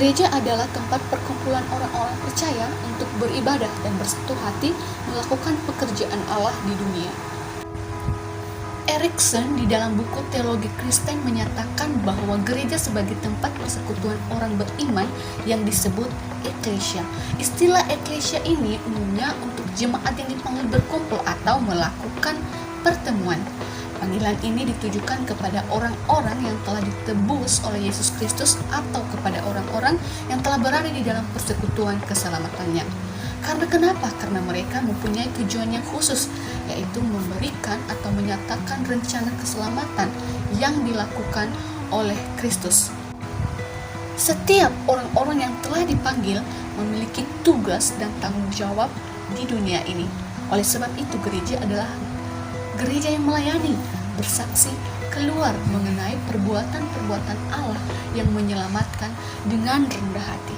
Gereja adalah tempat perkumpulan orang-orang percaya untuk beribadah dan bersatu hati melakukan pekerjaan Allah di dunia. Erikson di dalam buku Teologi Kristen menyatakan bahwa gereja sebagai tempat persekutuan orang beriman yang disebut eklesia. Istilah eklesia ini umumnya untuk jemaat yang dipanggil berkumpul atau melakukan pertemuan. Panggilan ini ditujukan kepada orang-orang yang telah ditebus oleh Yesus Kristus atau kepada orang-orang yang telah berada di dalam persekutuan keselamatannya. Karena kenapa? Karena mereka mempunyai tujuan yang khusus, yaitu memberikan atau menyatakan rencana keselamatan yang dilakukan oleh Kristus. Setiap orang-orang yang telah dipanggil memiliki tugas dan tanggung jawab di dunia ini. Oleh sebab itu, gereja adalah gereja yang melayani, bersaksi keluar mengenai perbuatan-perbuatan Allah yang menyelamatkan dengan rendah hati.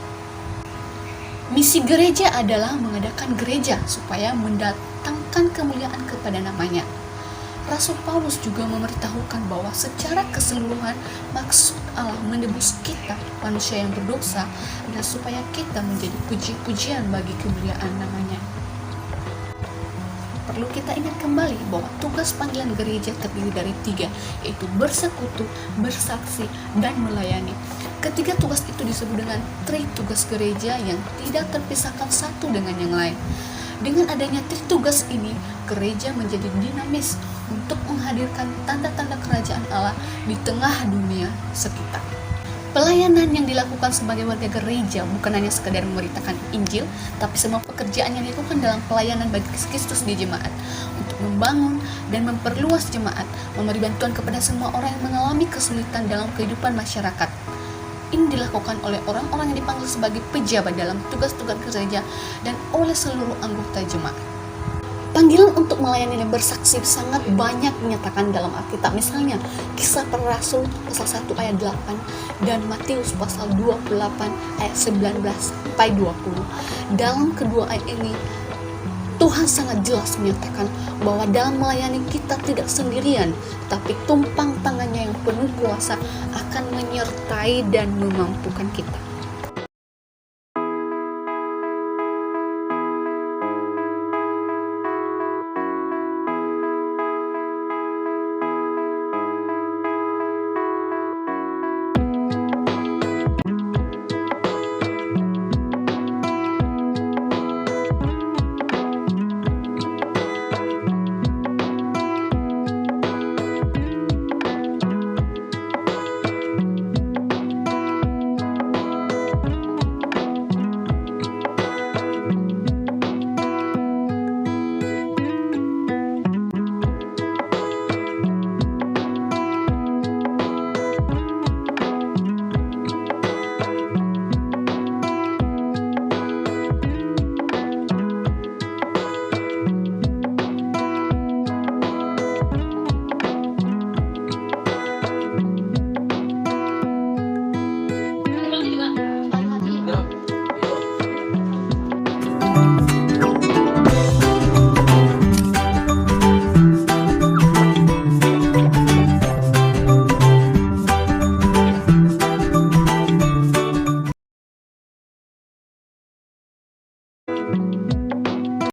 Misi gereja adalah mengadakan gereja supaya mendatangkan kemuliaan kepada namanya. Rasul Paulus juga memberitahukan bahwa secara keseluruhan maksud Allah menebus kita, manusia yang berdosa, adalah supaya kita menjadi puji-pujian bagi kemuliaan namanya. Perlu kita ingat kembali bahwa tugas panggilan gereja terdiri dari 3, yaitu bersekutu, bersaksi, dan melayani. Ketiga tugas itu disebut dengan tugas gereja yang tidak terpisahkan satu dengan yang lain. Dengan adanya tugas ini, gereja menjadi dinamis untuk menghadirkan tanda-tanda kerajaan Allah di tengah dunia sekitar. Pelayanan yang dilakukan sebagai warga gereja bukan hanya sekedar memberitakan Injil, tapi semua pekerjaan yang dilakukan dalam pelayanan bagi Kristus di jemaat untuk membangun dan memperluas jemaat, memberi bantuan kepada semua orang yang mengalami kesulitan dalam kehidupan masyarakat. Ini dilakukan oleh orang-orang yang dipanggil sebagai pejabat dalam tugas-tugas gereja dan oleh seluruh anggota jemaat. Panggilan untuk melayani dan bersaksi sangat banyak dinyatakan dalam Alkitab. Misalnya, Kisah Para Rasul pasal 1 ayat 8 dan Matius pasal 28 ayat 19 sampai 20. Dalam kedua ayat ini, Tuhan sangat jelas menyatakan bahwa dalam melayani kita tidak sendirian, tapi tumpang tangannya yang penuh kuasa akan menyertai dan memampukan kita.